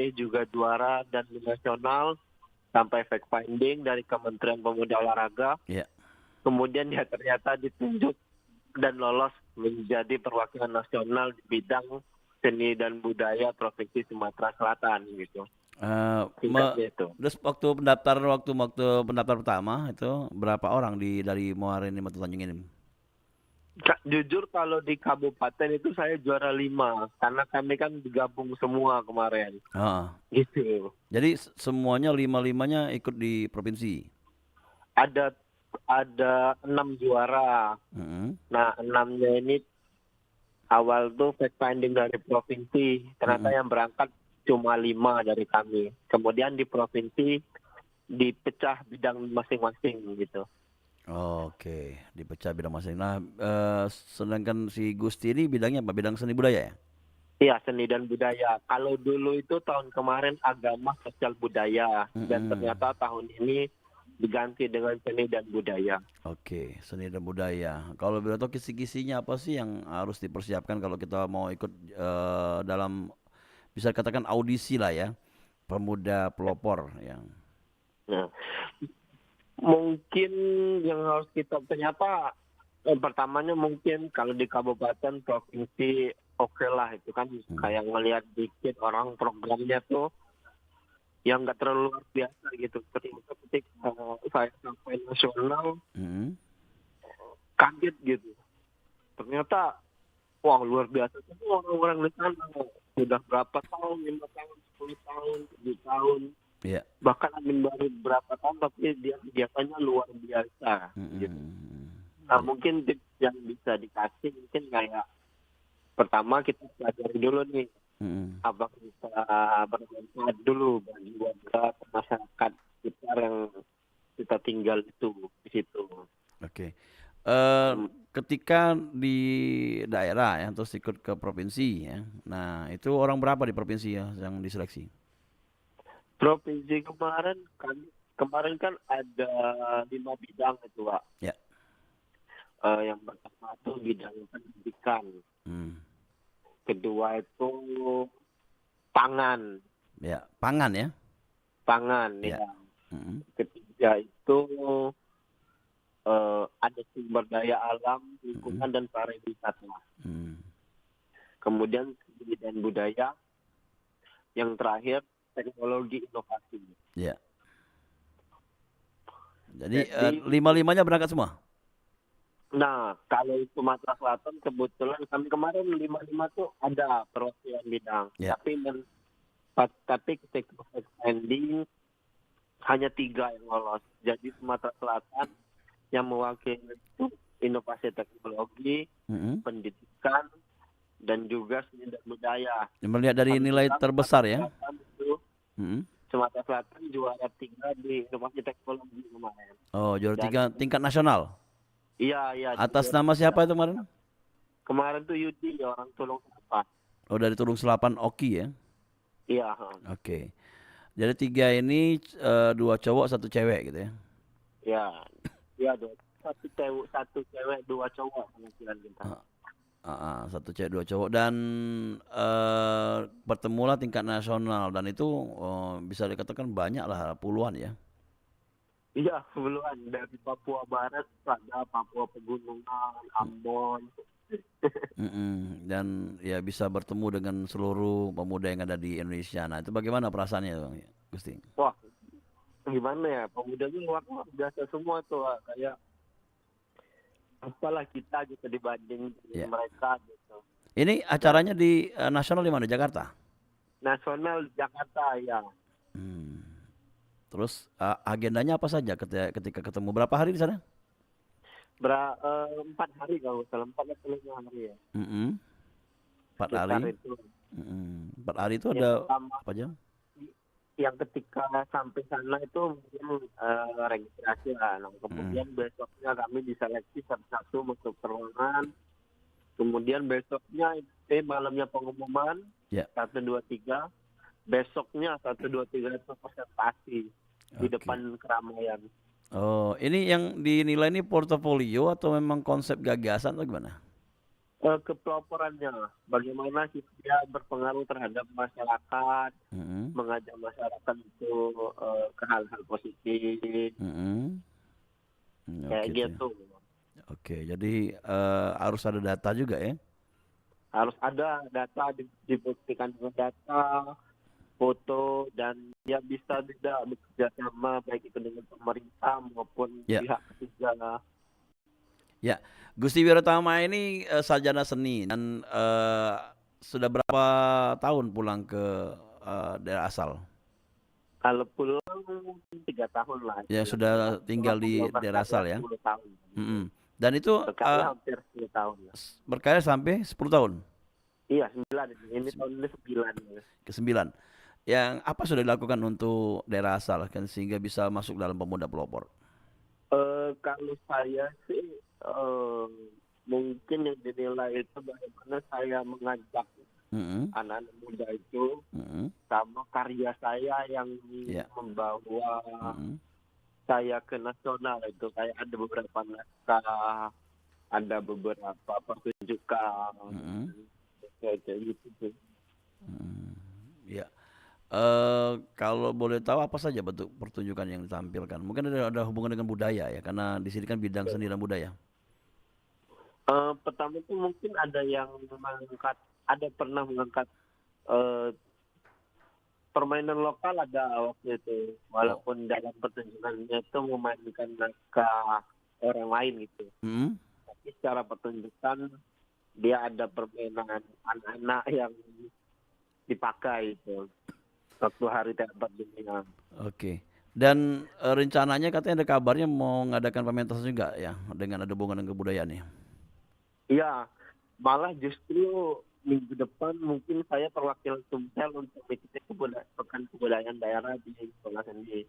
kami juga juara dan di nasional sampai fact finding dari Kementerian Pemuda Olahraga. Ya. Kemudian dia ternyata ditunjuk dan lolos menjadi perwakilan nasional di bidang seni dan budaya Provinsi Sumatera Selatan gitu. Singkatnya itu. Terus waktu pendaftar pertama itu berapa orang dari Muara ini Batu Tanjung ini? Jujur kalau di kabupaten itu saya juara 5 karena kami kan digabung semua kemarin. Gitu. Jadi semuanya lima-limanya ikut di provinsi. Ada 6 juara. Nah 6-nya ini awal tuh fact finding dari provinsi. Ternyata yang berangkat cuma 5 dari kami. Kemudian di provinsi dipecah bidang masing-masing gitu. Oke, dipecah bidang masing. Nah, sedangkan si Gusti ini bidangnya apa? Bidang seni budaya ya? Iya, seni dan budaya. Kalau dulu itu tahun kemarin agama sosial budaya. Dan ternyata tahun ini diganti dengan seni dan budaya. Oke, seni dan budaya. Kalau boleh tahu kisi-kisinya apa sih yang harus dipersiapkan kalau kita mau ikut dalam bisa katakan audisi lah ya, pemuda pelopor yang. Nah, mungkin yang harus kita ternyata pertamanya mungkin kalau di kabupaten provinsi oke lah itu kan kayak ngelihat dikit orang programnya tuh yang nggak terlalu luar biasa gitu. Ketika saya sampai nasional kaget gitu. Ternyata wah luar biasa semua orang-orang di sana. Sudah berapa tahun, 5 tahun, 10 tahun, 7 tahun. Yeah. Bahkan admin baru berapa tahun tapi dia kegiatannya luar biasa gitu. Nah mungkin tips yang bisa dikasih mungkin kayak pertama kita pelajari dulu nih apa bisa bermanfaat dulu bagi warga masyarakat sekitar yang kita tinggal itu di situ. Oke. Ketika di daerah ya terus ikut ke provinsi ya. Nah, itu orang berapa di provinsi ya yang diseleksi? Provinsi kemarin kan ada 5 bidang itu Pak. Ya. Yang pertama itu bidang pendidikan. Kedua itu pangan. Ya, pangan ya. Pangan ya. Ketiga itu ada sumber daya alam, lingkungan dan pariwisata. Kemudian bidang budaya. Yang terakhir teknologi inovasi. Ya. Jadi 5-5-nya berangkat semua? Nah, kalau Sumatera Selatan kebetulan kami kemarin 5-5 tuh ada perwakilan bidang. Ya. Tapi ketika ending hanya 3 yang lolos. Jadi Sumatera Selatan yang mewakili itu inovasi teknologi, pendidikan, dan juga seni dan budaya. Melihat dari nilai terbesar ya? Sumatera Selatan juara 3 di inovasi teknologi kemarin. Oh, juara 3 tingkat nasional? Iya. Atas nama siapa itu kemarin? Kemarin tuh Yudi, orang Tulung Selapan. Oh, dari Tulung Selapan Oki ya? Iya. Oke. Jadi 3 ini 2 cowok 1 cewek gitu ya? Iya, 1 cewek 2 cowok penampilan kita. 1 cewek 2 cowok dan bertemulah tingkat nasional dan itu bisa dikatakan banyak lah, puluhan ya? Iya, puluhan dari Papua Barat, ada Papua Pegunungan, Ambon. Dan ya bisa bertemu dengan seluruh pemuda yang ada di Indonesia. Nah itu bagaimana perasaannya Gusti? Wah, gimana ya, pemudanya luar biasa semua tuh, kayak apalah kita gitu dibanding mereka gitu. Ini acaranya di nasional di mana? Jakarta? Nasional Jakarta ya. Terus agendanya apa saja ketika ketemu? Berapa hari di sana? 4 hari kalau salah, 4 atau 5 hari ya. 4 hari. 4 hari itu ada apa aja? Yang ketika sampai sana itu mungkin registrasi lah. Nah, kemudian besoknya kami diseleksi satu-satu masuk ke ruangan. Kemudian besoknya malamnya pengumuman 1, 2, 3. Besoknya 1, 2, 3 itu presentasi di depan keramaian. Oh, ini yang dinilai ini portofolio atau memang konsep gagasan atau gimana? Kepeloporannya, bagaimana sih dia berpengaruh terhadap masyarakat, Mm-mm. mengajak masyarakat itu ke hal-hal positif, Mm-mm. kayak Oke tuh. gitu. Oke, jadi harus ada data juga ya. Harus ada data, dibuktikan dengan data, foto, dan dia bisa juga bekerja sama baik itu dengan pemerintah maupun Ya, pihak ketiga. ya. Gusti Wirotama ini sarjana seni dan sudah berapa tahun pulang ke daerah asal? Kalau pulang mungkin 3 tahun lah Ya istilahnya ya. sudah tinggal Kalau di daerah berkarya asal ya. 10 tahun. Mm-mm. Dan itu Berkarya hampir 10 tahun ya. berkarya sampai 10 tahun Iya, 9 ini. Ini tahun ini 9 ya. ke 9. Yang apa sudah dilakukan untuk daerah asal kan sehingga bisa masuk dalam pemuda pelopor? Kalau saya sih mungkin yang dinilai itu bagaimana saya mengajak Mm-mm. anak-anak muda itu Mm-mm. sama karya saya yang Ya. membawa Mm-mm. saya ke nasional itu kayak ada beberapa naskah, ada beberapa pertunjukan, Mm-mm. kayak gitu sih. Mm. Ya. Kalau boleh tahu apa saja bentuk pertunjukan yang ditampilkan? Mungkin ada hubungan dengan budaya ya, karena di sini kan bidang seni dan budaya. Pertama itu mungkin ada yang mengangkat, ada pernah mengangkat eh, permainan lokal ada waktu itu, Oh, walaupun dalam pertunjukannya itu memainkan naskah orang lain gitu. mm, Tapi secara pertunjukan dia ada permainan anak-anak yang dipakai itu waktu hari teater dunia. oke. Dan rencananya katanya ada kabarnya mau mengadakan pementasan juga ya, dengan ada hubungan dengan kebudayaan ya. Iya, malah justru minggu depan mungkin saya perwakilan Sumsel untuk mengikuti pekan kebudayaan daerah di sekolah sendiri.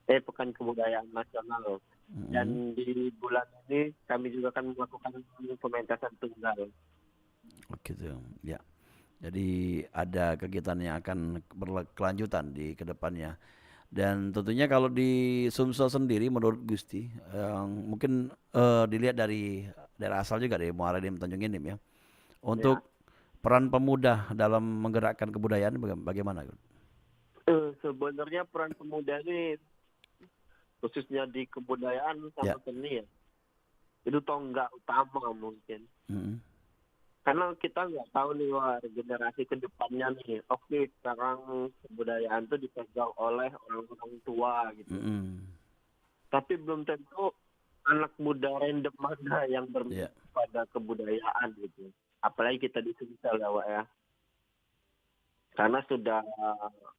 Pekan kebudayaan nasional. Mm, Dan di bulan ini kami juga akan melakukan pementasan tunggal. oke tuh, ya. Jadi ada kegiatan yang akan berkelanjutan di kedepannya. Dan tentunya kalau di Sumsel sendiri menurut Gusti, yang mungkin dilihat dari daerah asal juga dari Muara Enim Tanjung Enim ya. Ya. Untuk peran pemuda dalam menggerakkan kebudayaan bagaimana? Sebenarnya peran pemuda ini khususnya di kebudayaan Ya. sama seni ya, itu tonggak utama mungkin. Mm, Karena kita nggak tahu nih wah generasi kedepannya nih. Oke, sekarang kebudayaan itu dipegang oleh orang-orang tua gitu. mm, Tapi belum tentu anak muda random mana yang ya. berminat pada kebudayaan gitu. Apalagi kita di Sumsel ya, Wak ya. Karena sudah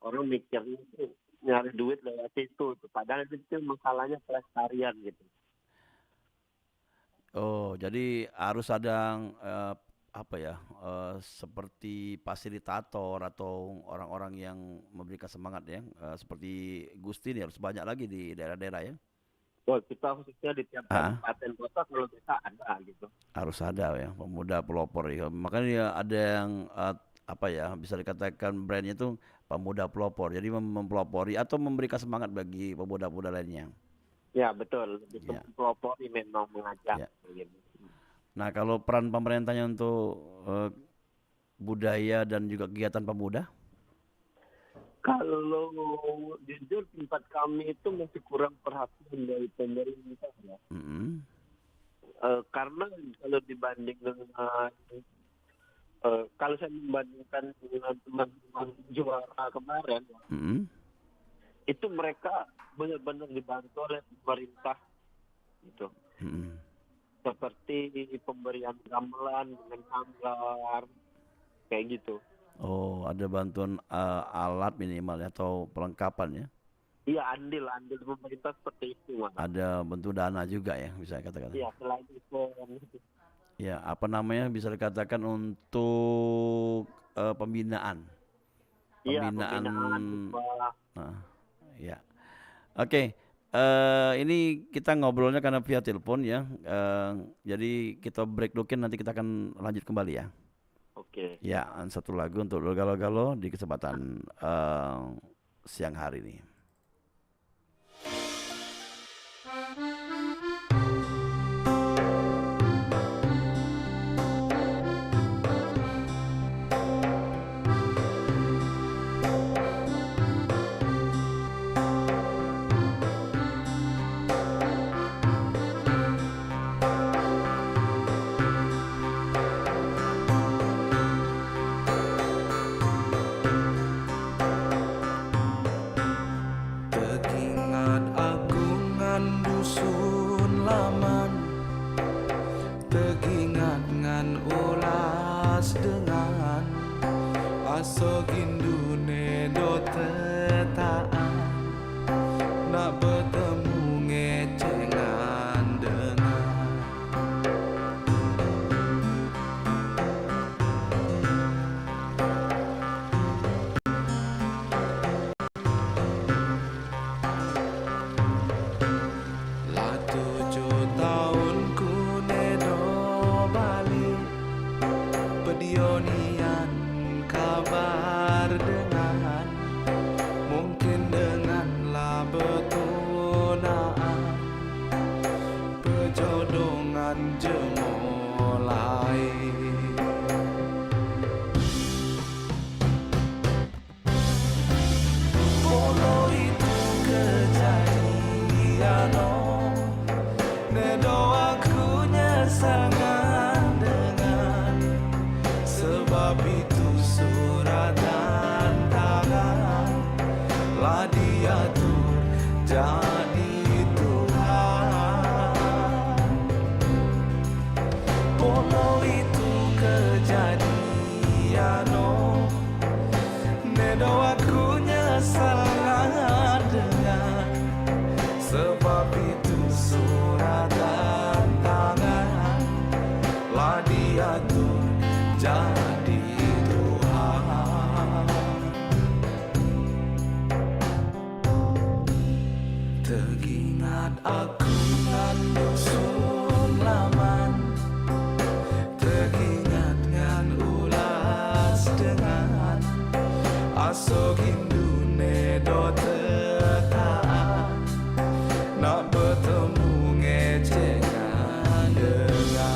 orang mikirnya itu nyari duit lewat situ. Padahal itu masalahnya pelestarian gitu. Oh, jadi harus ada apa ya, seperti fasilitator atau orang-orang yang memberikan semangat ya, seperti Gusti ini harus banyak lagi di daerah-daerah ya. Wah, kita khususnya di tiap Ah, kabupaten kota kalau bisa ada gitu. harus ada ya pemuda pelopor ya. Makanya ya ada yang apa ya bisa dikatakan brandnya itu pemuda pelopor. Jadi mempelopori atau memberikan semangat bagi pemuda-pemuda lainnya. Ya betul, itu Ya, pelopori memang mengajak ya. gitu. Nah, kalau peran pemerintahnya untuk budaya dan juga kegiatan pemuda, Kalau jujur tempat kami itu masih kurang perhatian dari pemerintah ya. mm, Karena kalau dibanding dengan kalau saya membandingkan dengan teman-teman juara kemarin, mm, itu mereka benar-benar dibantu oleh pemerintah gitu. mm. Seperti pemberian gamelan dengan sanggar kayak gitu. Oh, ada bantuan alat minimal ya, atau perlengkapan ya. Iya, andil pemerintah seperti itu malah. Ada bentuk dana juga ya, bisa katakan. Iya, selain itu Ya, apa namanya bisa dikatakan untuk pembinaan. iya Pembinaan. pembinaan berupa Nah, ya. Oke. Ini kita ngobrolnya karena via telepon ya. Jadi kita break dulu, nanti kita akan lanjut kembali ya. oke. Ya, satu lagu untuk Galo-Galo di kesempatan siang hari ini. jadi Tuhan. Polo itu kejadian, oh, nedo aku nyesal dengan, sebab itu suratan tangan lah diatur jadi Tuhan. Teringat aku ngan dusun laman, teringat ngan ulas dengan asok indune do tekan, nak bertemu ngecekan dengan.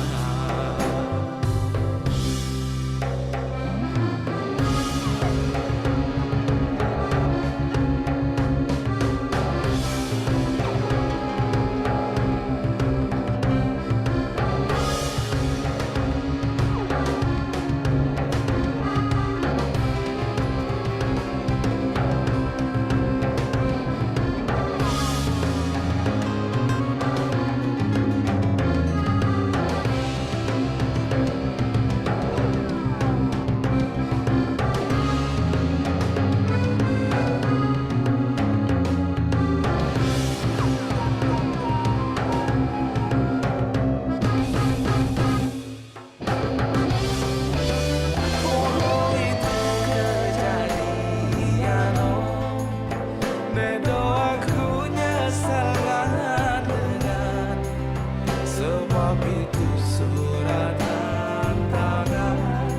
Sebab itu suratan tangan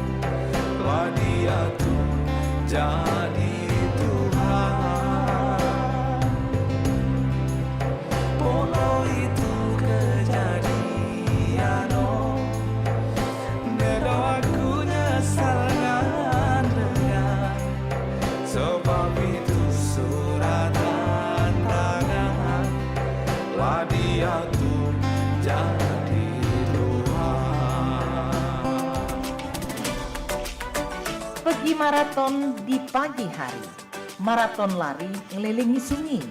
telah diatur jadi Tuhan. Polo itu kejadian, oh, nedo aku nyesal dengan, sebab itu suratan tangan telah diatur jadi Tuhan. Pergi maraton di pagi hari, maraton lari ngelilingi sungai.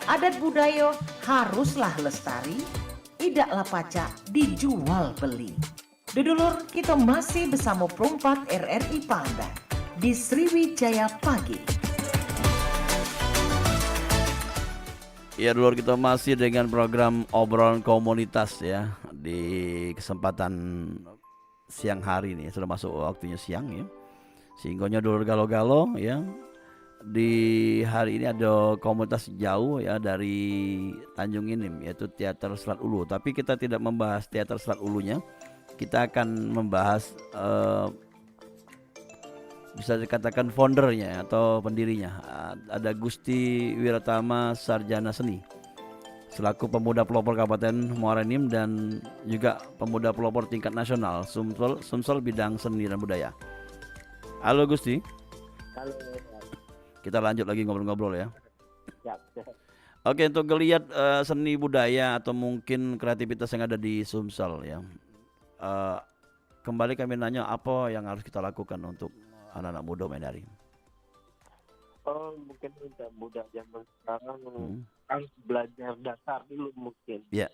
Adat budaya haruslah lestari, idaklah pacak dijual beli. Dudulur, kita masih bersama perempat RRI Pangandaran di Sriwijaya Pagi. Ya dulur, kita masih dengan program obrolan komunitas ya di kesempatan siang hari ini. Sudah masuk waktunya siang ya. Sehingga dulur galo-galo ya. Di hari ini ada komunitas jauh ya dari Tanjung Inim, yaitu Teater Selat Ulu. Tapi kita tidak membahas Teater Selat Ulunya. Kita akan membahas bisa dikatakan foundernya atau pendirinya. Ada Gusti Wiratama Sarjana Seni selaku pemuda pelopor Kabupaten Muara Enim dan juga pemuda pelopor tingkat nasional Sumsel bidang seni dan budaya. Halo Gusti. Halo. Kita lanjut lagi ngobrol-ngobrol ya. Siap. Oke, untuk ngelihat seni budaya atau mungkin kreativitas yang ada di Sumsel ya. Kembali kami nanya apa yang harus kita lakukan untuk anak-anak muda Menari. Oh, mungkin untuk muda zaman sekarang harus belajar dasar dulu mungkin. Ya.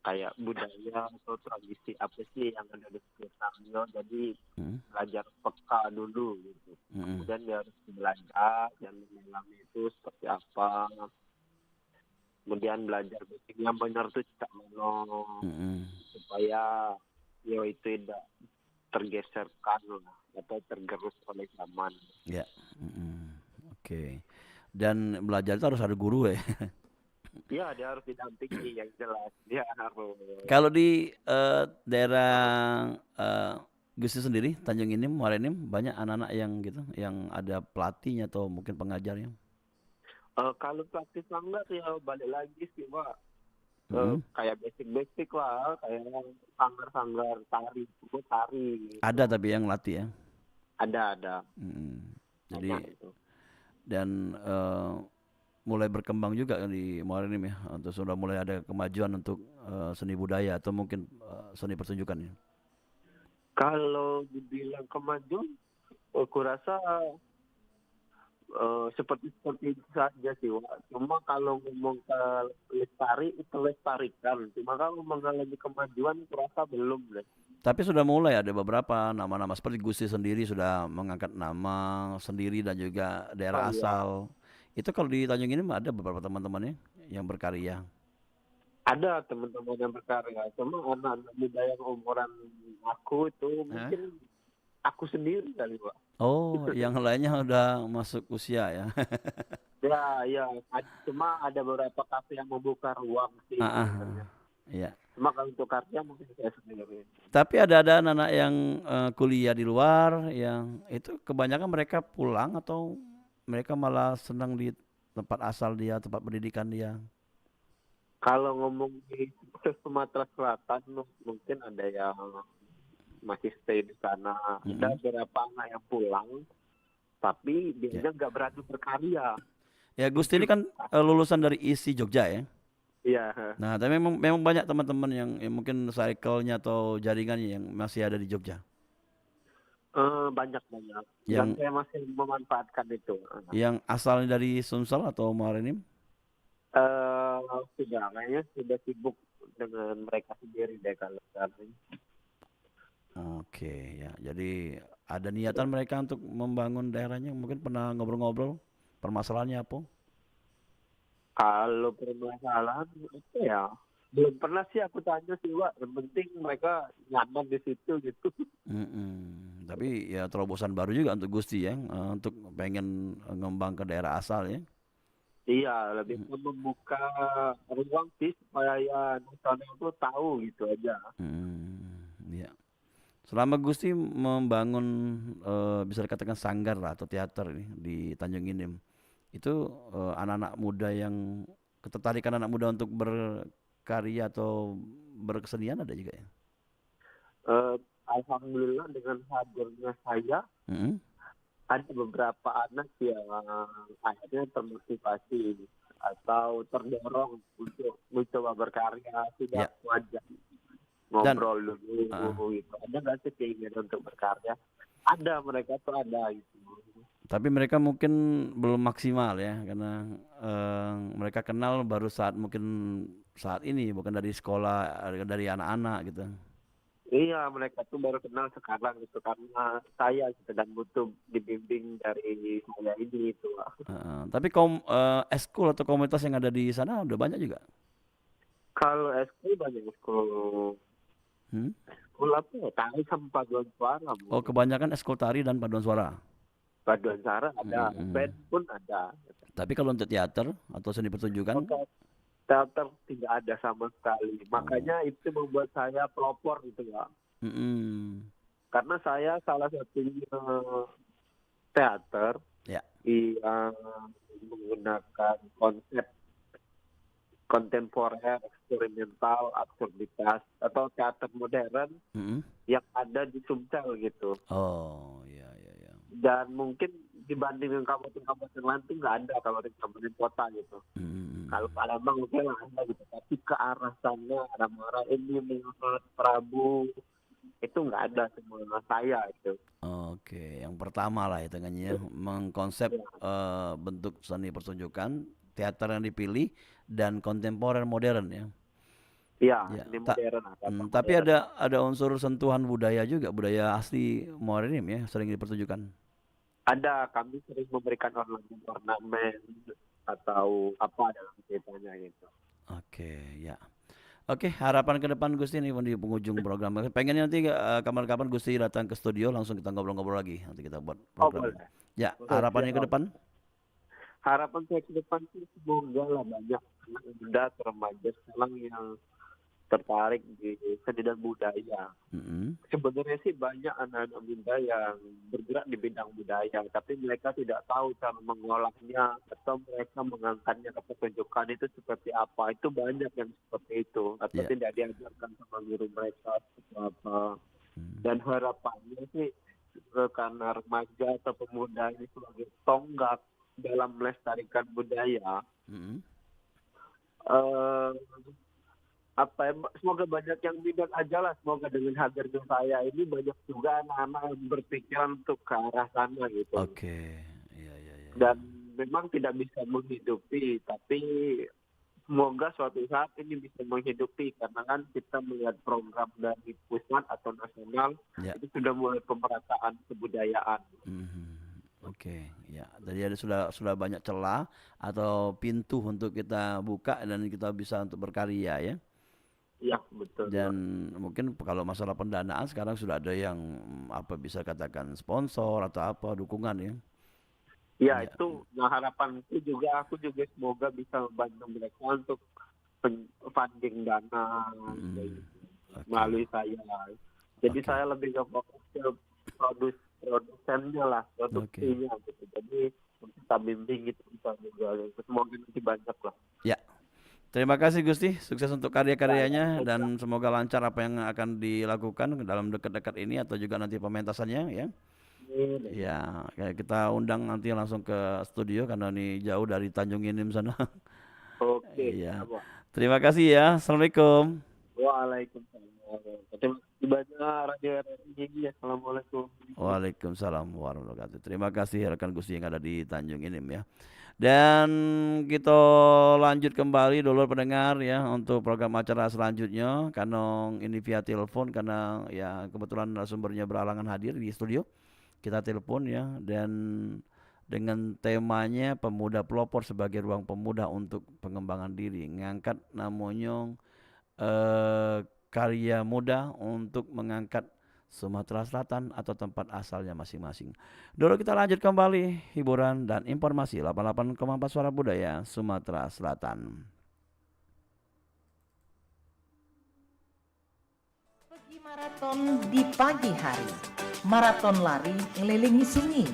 Kayak budaya atau tradisi apa sih yang ada di sekitarnya. Jadi belajar peka dulu gitu. Kemudian dia harus belajar dan mengalami itu seperti apa. Kemudian belajar basic yang benar tuh cak mano supaya ya itu tidak tergeserkan lah atau tergerus oleh zaman. Ya. Oke. Dan belajar itu harus ada guru ya. Ya, dia harus didampingi yang jelas. Dia harus. Kalau di daerah Gusti sendiri, Tanjung Inim, Muara Enim, banyak anak-anak yang gitu, yang ada pelatihnya atau mungkin pengajarnya. Kalau pelatih sanggar ya balik lagi sih Pak. Kayak basic lah, kayak sanggar tari, tari. Gitu. Ada tapi yang latih ya. Ada. Jadi itu. dan mulai berkembang juga di Muara Enim ya. Untuk sudah mulai ada kemajuan untuk seni budaya atau mungkin seni pertunjukan ya. Kalau dibilang kemajuan, aku rasa seperti seperti itu saja sih, Wak. Cuma kalau ngomong ke lestari itu lestarikan. Cuma kalau mengalami kemajuan kurasa belum deh. Tapi sudah mulai ada beberapa nama-nama seperti Gusti sendiri sudah mengangkat nama sendiri dan juga Oh daerah iya, asal. Itu kalau di Tanjung ini ada beberapa teman-temannya yang berkarya. ada teman-teman yang berkarya. Cuma anak-anak muda yang umuran aku itu Hah? mungkin aku sendiri kali, Pak. Oh, yang lainnya udah masuk usia ya. Ya, cuma ada beberapa kafe yang membuka ruang sih Ah, ah, sebenarnya. iya. Cuma kalau untuk karya mungkin saya sendiri. Tapi ada anak-anak yang kuliah di luar yang itu kebanyakan mereka pulang atau mereka malah senang di tempat asal dia, tempat pendidikan dia. Kalau ngomong di Sumatera Selatan mungkin ada yang masih stay di sana. Ada Mm-mm. beberapa anak yang pulang, tapi Ya. dia nggak berani berkarya. Ya Gusti ini kan lulusan dari ISI Jogja ya. Iya, Nah, tapi memang banyak teman-teman yang mungkin cycle-nya atau jaringannya yang masih ada di Jogja. banyak. Dan Yang saya masih memanfaatkan itu. yang asalnya dari Sumsel atau Marinim. Kayaknya sudah sibuk dengan mereka sendiri deh kalau sekarang. Oke, ya. Jadi ada niatan mereka untuk membangun daerahnya. Mungkin pernah ngobrol-ngobrol permasalahannya apa? Kalau permasalahan itu ya belum pernah sih aku tanya sih, Wak. Yang penting mereka nyaman di situ gitu. Mm-mm. Tapi ya terobosan baru juga untuk Gusti ya, untuk pengen ngembang ke daerah asal ya. Iya, lebih ke membuka ruang sih supaya ya nontonnya itu tahu gitu aja. Ya. Selama Gusti membangun bisa dikatakan sanggar lah atau teater ini di Tanjung Inim, itu anak-anak muda yang ketertarikan anak muda untuk berkarya atau berkesenian ada juga ya. Eh, Alhamdulillah dengan hadirnya saya Mm-mm. ada beberapa anak yang akhirnya termotivasi atau terdorong untuk mencoba berkarya, Ya. tidak wajar Dan ngobrol dulu ah, gitu. Ada nggak sih keinginan untuk berkarya? Ada, mereka tuh ada gitu. tapi mereka mungkin belum maksimal ya karena mereka kenal baru saat mungkin saat ini bukan dari sekolah dari anak-anak gitu. Iya, mereka tuh baru kenal sekarang gitu karena saya gitu dan butuh dibimbing dari saya ini itu. Tapi eskul atau komunitas yang ada di sana udah banyak juga. Kalau SK banyak sekolah Hmm? sekolah apa ya? Tari sama paduan suara, Oh, Bu. kebanyakan eskul tari dan paduan suara. Paduan suara ada, Mm-mm. band pun ada. Tapi kalau untuk teater atau seni pertunjukan, Oke, teater tidak ada sama sekali. oh, Makanya itu membuat saya pelopor gitu ya. mm-mm. Karena saya salah satunya teater Ya, yang menggunakan konsep kontemporer, eksperimental, absurditas atau teater modern mm-mm. yang ada di Sumsel gitu. Oh, ya, ya, ya. Dan mungkin dibanding dengan kabupaten-kabupaten lain tuh nggak ada kabupaten-kabupaten kota gitu. Mm-mm. Kalau Palembang mungkin ada gitu, tapi ke arah sana, arah-arah ini menurut Prabu itu nggak ada semua saya itu. Oke, yang pertama lah hitungannya ya, mengkonsep Ya, bentuk seni pertunjukan, teater yang dipilih dan kontemporer modern ya. ya Ya, ini modern, ada tapi modern. ada unsur sentuhan budaya juga, budaya asli Morenim ya, sering dipertunjukkan. Ada, kami sering memberikan ornamen atau apa dalam ceritanya gitu. Oke, ya. Oke, harapan ke depan Gusti nih di penghujung program. Pengen nanti kapan-kapan Gusti datang ke studio langsung kita ngobrol-ngobrol lagi. Nanti kita buat Oh program. boleh. Ya, Oke, harapannya ke siap. depan. Harapan saya ke depan sih semoga lah banyak anak muda remaja sekarang yang tertarik di seni dan budaya. Mm-mm. Sebenarnya sih banyak anak-anak muda yang bergerak di bidang budaya, tapi mereka tidak tahu cara mengolahnya atau mereka mengangkatnya ke pertunjukan itu seperti apa. Itu banyak yang seperti itu, atau Ya. tidak diajarkan sama guru mereka seperti apa. Hmm. Dan harapannya sih karena remaja atau pemuda ini sebagai tonggak dalam melestarikan budaya, Mm-mm. eh, semoga banyak yang minat aja lah, semoga dengan hadirnya saya ini banyak juga anak-anak yang berpikiran untuk ke arah sana gitu. Oke, iya, iya, iya. dan memang tidak bisa menghidupi, tapi semoga suatu saat ini bisa menghidupi karena kan kita melihat program dari pusat atau nasional Ya. itu sudah mulai pemerataan kebudayaan. Oke, ya. Jadi sudah banyak celah atau pintu untuk kita buka dan kita bisa untuk berkarya ya. Iya, betul. Dan mungkin kalau masalah pendanaan sekarang sudah ada yang apa bisa katakan sponsor atau apa dukungan ya. Ya, Ya. itu harapanku juga, aku juga semoga bisa membantu mereka untuk funding dana Oke. melalui saya. Jadi Oke. saya lebih ke fokus ke produsennya lah, produksinya gitu. Jadi kita bimbing gitu bisa juga. Semoga nanti banyak lah. Ya. Terima kasih Gusti, sukses untuk karya-karyanya dan semoga lancar apa yang akan dilakukan dalam dekat-dekat ini atau juga nanti pementasannya ya. Ya, kayak kita undang nanti langsung ke studio karena ini jauh dari Tanjung Inim sana. Oke. Iya. Apa? Terima kasih ya. Assalamualaikum. Waalaikumsalam. Terima kasih banyak Radio RRI. Assalamualaikum. Waalaikumsalam warahmatullahi wabarakatuh. Terima kasih rekan Gusti yang ada di Tanjung Inim ya. Dan kita lanjut kembali dulu pendengar ya untuk program acara selanjutnya. Kanong ini via telepon karena ya kebetulan narasumbernya beralangan hadir di studio. Kita telepon ya dan dengan temanya pemuda pelopor sebagai ruang pemuda untuk pengembangan diri. Ngangkat namanya karya muda untuk mengangkat Sumatera Selatan atau tempat asalnya masing-masing. Dulu kita lanjut kembali hiburan dan informasi 88,4 Suara Budaya Sumatera Selatan. Pergi maraton di pagi hari. Maraton lari ngelilingi sungai.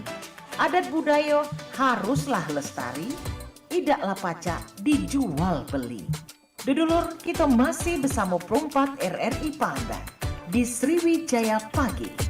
Adat budaya haruslah lestari. Idaklah pacak dijual beli. Dudulur kita masih bersama perempat RRI Pangandaran di Sriwijaya Pagi.